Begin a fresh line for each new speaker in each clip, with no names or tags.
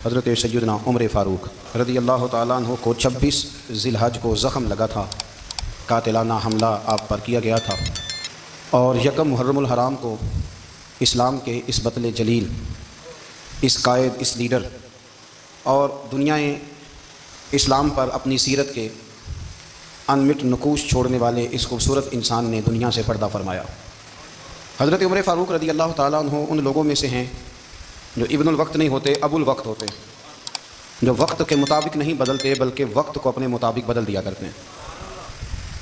حضرت سیدنا عمر فاروق رضی اللہ تعالیٰ عنہ کو 26 ذی الحج کو زخم لگا تھا، قاتلانہ حملہ آپ پر کیا گیا تھا، اور یکم محرم الحرام کو اسلام کے اس بطل جلیل، اس قائد، اس لیڈر اور دنیائے اسلام پر اپنی سیرت کے انمٹ نقوش چھوڑنے والے اس خوبصورت انسان نے دنیا سے پردہ فرمایا۔ حضرت عمر فاروق رضی اللہ تعالیٰ عنہ ان لوگوں میں سے ہیں جو ابن الوقت نہیں ہوتے، ابو الوقت ہوتے ہیں، جو وقت کے مطابق نہیں بدلتے بلکہ وقت کو اپنے مطابق بدل دیا کرتے ہیں۔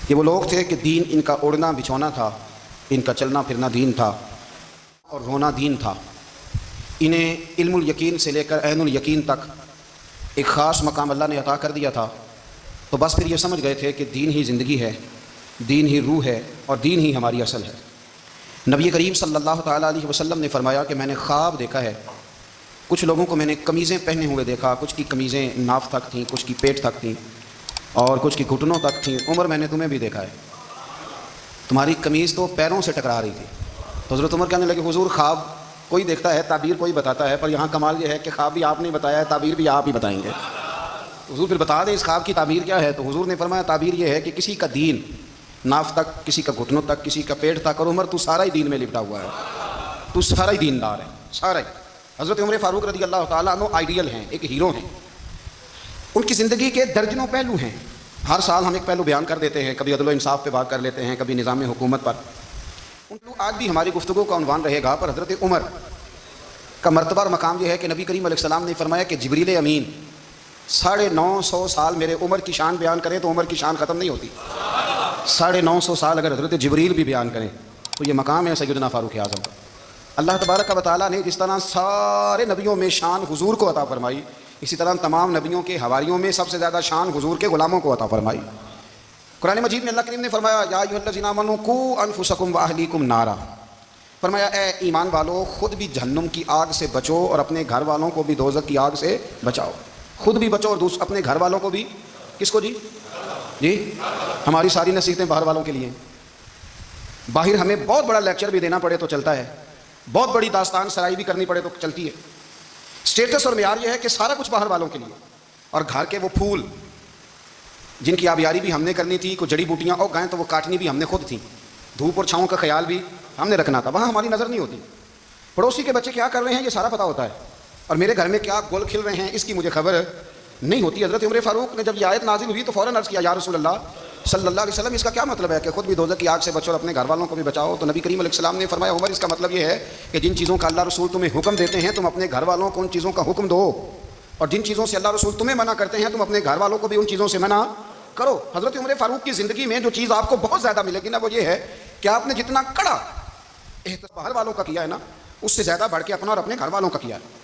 یہ وہ لوگ تھے کہ دین ان کا اڑنا بچھونا تھا، ان کا چلنا پھرنا دین تھا اور رونا دین تھا۔ انہیں علم الیقین سے لے کر عین الیقین تک ایک خاص مقام اللہ نے عطا کر دیا تھا، تو بس پھر یہ سمجھ گئے تھے کہ دین ہی زندگی ہے، دین ہی روح ہے اور دین ہی ہماری اصل ہے۔ نبی کریم صلی اللہ تعالیٰ علیہ وسلم نے فرمایا کہ میں نے خواب دیکھا ہے، کچھ لوگوں کو میں نے قمیضیں پہنے ہوئے دیکھا، کچھ کی قمیضیں ناف تک تھیں، کچھ کی پیٹ تک تھیں اور کچھ کی گھٹنوں تک تھیں۔ عمر میں نے تمہیں بھی دیکھا ہے، تمہاری قمیض تو پیروں سے ٹکرا رہی تھی۔ تو حضرت عمر کہنے لگے حضور خواب کوئی دیکھتا ہے، تعبیر کوئی بتاتا ہے، پر یہاں کمال یہ ہے کہ خواب بھی آپ نے بتایا ہے، تعبیر بھی آپ ہی بتائیں گے۔ حضور پھر بتا دیں اس خواب کی تعبیر کیا ہے؟ تو حضور نے فرمایا تعبیر یہ ہے کہ کسی کا دین ناف تک، کسی کا گھٹنوں تک، کسی کا پیٹ تک، اور عمر تو سارا ہی دین میں لپٹا ہوا ہے، تو سارا ہی دیندار ہے، سارا ہی۔ حضرت عمر فاروق رضی اللہ تعالیٰ عنہ آئیڈیل ہیں، ایک ہیرو ہیں۔ ان کی زندگی کے درجنوں پہلو ہیں، ہر سال ہم ایک پہلو بیان کر دیتے ہیں، کبھی عدل و انصاف پہ بات کر لیتے ہیں، کبھی نظام حکومت پر۔ آج بھی ہماری گفتگو کا عنوان رہے گا، پر حضرت عمر کا مرتبہ اور مقام یہ ہے کہ نبی کریم علیہ السلام نے فرمایا کہ جبریل امین 950 سال میرے عمر کی شان بیان کریں تو عمر کی شان ختم نہیں ہوتی۔ 950 سال اگر حضرت جبریل بھی بیان کریں تو یہ مقام ہے سیدنا فاروق اعظم کا۔ اللہ تبارک و تعالیٰ نے جس طرح سارے نبیوں میں شان حضور کو عطا فرمائی، اسی طرح تمام نبیوں کے حواریوں میں سب سے زیادہ شان حضور کے غلاموں کو عطا فرمائی۔ قرآن مجید میں اللہ کریم نے فرمایا یا ایھا الذین آمنوا قوا انفسکم واہلیکم نارا، فرمایا اے ایمان والو خود بھی جہنم کی آگ سے بچو اور اپنے گھر والوں کو بھی دوزخ کی آگ سے بچاؤ۔ خود بھی بچو اور اپنے گھر والوں کو بھی۔ کس کو جی ہماری ساری نصیحتیں باہر والوں کے لیے۔ باہر ہمیں بہت بڑا لیکچر بھی دینا پڑے تو چلتا ہے، بہت بڑی داستان سرائی بھی کرنی پڑے تو چلتی ہے۔ سٹیٹس اور معیار یہ ہے کہ سارا کچھ باہر والوں کے لیے، اور گھر کے وہ پھول جن کی آبیاری بھی ہم نے کرنی تھی، کوئی جڑی بوٹیاں اور گائیں تو وہ کاٹنی بھی ہم نے خود تھیں، دھوپ اور چھاؤں کا خیال بھی ہم نے رکھنا تھا، وہاں ہماری نظر نہیں ہوتی۔ پڑوسی کے بچے کیا کر رہے ہیں یہ سارا پتہ ہوتا ہے، اور میرے گھر میں کیا گل کھل رہے ہیں اس کی مجھے خبر نہیں ہوتی۔ حضرت عمر فاروق نے جب یہ آیت نازل ہوئی تو فوراً عرض کیا یا رسول اللہ صلی اللہ علیہ وسلم اس کا کیا مطلب ہے کہ خود بھی دوزخ کی آگ سے بچو اور اپنے گھر والوں کو بھی بچاؤ؟ تو نبی کریم علیہ السلام نے فرمایا عمر اس کا مطلب یہ ہے کہ جن چیزوں کا اللہ رسول تمہیں حکم دیتے ہیں تم اپنے گھر والوں کو ان چیزوں کا حکم دو، اور جن چیزوں سے اللہ رسول تمہیں منع کرتے ہیں تم اپنے گھر والوں کو بھی ان چیزوں سے منع کرو۔ حضرت عمر فاروق کی زندگی میں جو چیز آپ کو بہت زیادہ ملے گی نا وہ یہ ہے کہ آپ نے جتنا کڑا احترام باہر والوں کا کیا ہے نا اس سے زیادہ بڑھ کے اپنا اور اپنے گھر والوں کا کیا ہے۔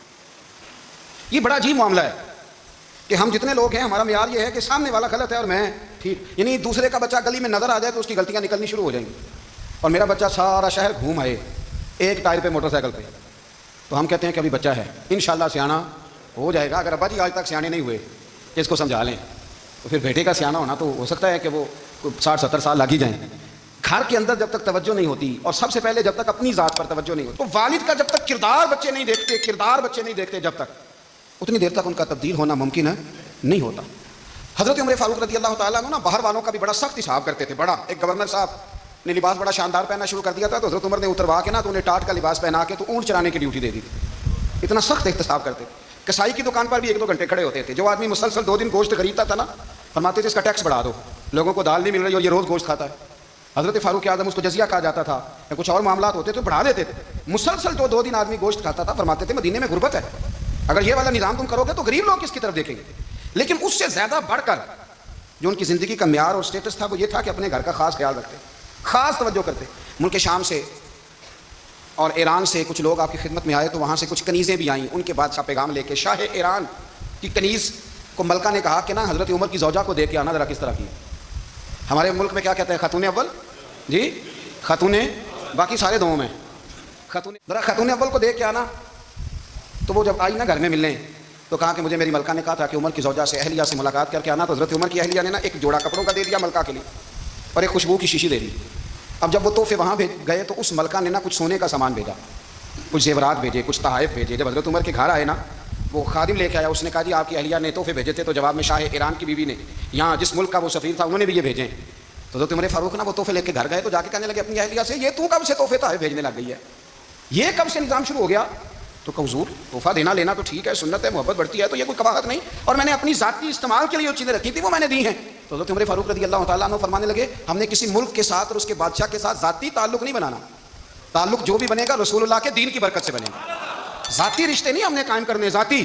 یہ بڑا عجیب معاملہ ہے کہ ہم جتنے لوگ ہیں ہمارا معیار یہ ہے کہ سامنے والا غلط ہے اور میں ٹھیک، یعنی دوسرے کا بچہ گلی میں نظر آ جائے تو اس کی غلطیاں نکلنی شروع ہو جائیں گی، اور میرا بچہ سارا شہر گھوم آئے ایک ٹائر پہ موٹر سائیکل پہ تو ہم کہتے ہیں کہ ابھی بچہ ہے، انشاءاللہ سیانا ہو جائے گا۔ اگر ابا جی آج تک سیانے نہیں ہوئے کہ اس کو سمجھا لیں تو پھر بیٹے کا سیانا ہونا تو ہو سکتا ہے کہ وہ 60-70 سال لگ ہی جائیں۔ گھر کے اندر جب تک توجہ نہیں ہوتی، اور سب سے پہلے جب تک اپنی ذات پر توجہ نہیں ہوتی، تو والد کا جب تک کردار بچے نہیں دیکھتے جب تک اتنی دیر تک ان کا تبدیل ہونا ممکن نہیں ہوتا۔ حضرت عمر فاروق رضی اللہ تعالیٰ عنہ نا باہر والوں کا بھی بڑا سخت حساب کرتے تھے۔ بڑا ایک گورنر صاحب نے لباس بڑا شاندار پہننا شروع کر دیا تھا تو حضرت عمر نے اتروا کے نا تو انہیں ٹاٹ کا لباس پہنا کے تو اونٹ چرانے کی ڈیوٹی دے دی تھی۔ اتنا سخت احتساب کرتے تھے۔ کسائی کی دکان پر بھی 1-2 گھنٹے کھڑے ہوتے تھے۔ جو آدمی مسلسل 2 دن گوشت خریدتا تھا نا فرماتے تھے اس کا ٹیکس بڑھا دو، لوگوں کو دال نہیں مل رہی اور یہ روز گوشت کھاتا ہے۔ حضرت فاروق اعظم اس کو جزیہ کہا جاتا تھا یا کچھ اور معاملات ہوتے تو بڑھا دیتے تھے۔ مسلسل 2 دن آدمی گوشت کھاتا تھا، فرماتے تھے مدینے میں غربت ہے، اگر یہ والا نظام تم کرو گے تو غریب لوگ کس کی طرف دیکھیں گے۔ لیکن اس سے زیادہ بڑھ کر جو ان کی زندگی کا معیار اور سٹیٹس تھا وہ یہ تھا کہ اپنے گھر کا خاص خیال رکھتے، خاص توجہ کرتے۔ ملک شام سے اور ایران سے کچھ لوگ آپ کی خدمت میں آئے تو وہاں سے کچھ کنیزیں بھی آئیں، ان کے بادشاہ پیغام لے کے۔ شاہ ایران کی کنیز کو ملکہ نے کہا کہ نا حضرت عمر کی زوجہ کو دیکھ کے آنا ذرا کس طرح کی۔ ہمارے ملک میں کیا کہتے ہیں خاتون اول، جی خاتون، باقی سارے دونوں میں خاتون، ذرا خاتون اول کو دیکھ کے آنا۔ تو وہ جب آئی نا گھر میں ملنے تو کہا کہ مجھے میری ملکہ نے کہا تھا کہ عمر کی زوجہ سے اہلیہ سے ملاقات کر کے آنا۔ تو حضرت عمر کی اہلیہ نے نا ایک جوڑا کپڑوں کا دے دیا ملکہ کے لیے اور ایک خوشبو کی شیشی دے دی۔ اب جب وہ تحفے وہاں گئے تو اس ملکہ نے نا کچھ سونے کا سامان بھیجا، کچھ زیورات بھیجے، کچھ تحائف بھیجے۔ جب حضرت عمر کے گھر آئے نا وہ خادم لے کے آیا, اس نے کہا جی آپ کی اہلیہ نے تحفے بھیجے تھے, تو جواب میں شاہ ایران کی بیوی نے یہاں جس ملک کا وہ سفیر تھا انہوں نے بھی یہ بھیجے. تو حضرت عمر فاروق نا وہ تحفے لے کے گھر گئے, تو جا کے کہنے لگے اپنی اہلیہ سے یہ تو کب سے تحفے تحفے بھیجنے لگ گئی ہے, یہ کب سے نظام شروع ہو گیا؟ تو کہ حضور تحفہ دینا لینا تو ٹھیک ہے, سنت ہے, محبت بڑھتی ہے, تو یہ کوئی قباحت نہیں, اور میں نے اپنی ذاتی استعمال کے لیے جو چیزیں رکھی تھی وہ میں نے دی ہیں. تو حضرت عمر فاروق رضی اللہ تعالیٰ عنہ فرمانے لگے ہم نے کسی ملک کے ساتھ اور اس کے بادشاہ کے ساتھ ذاتی تعلق نہیں بنانا, تعلق جو بھی بنے گا رسول اللہ کے دین کی برکت سے بنے گا, ذاتی رشتے نہیں ہم نے قائم کرنے, ذاتی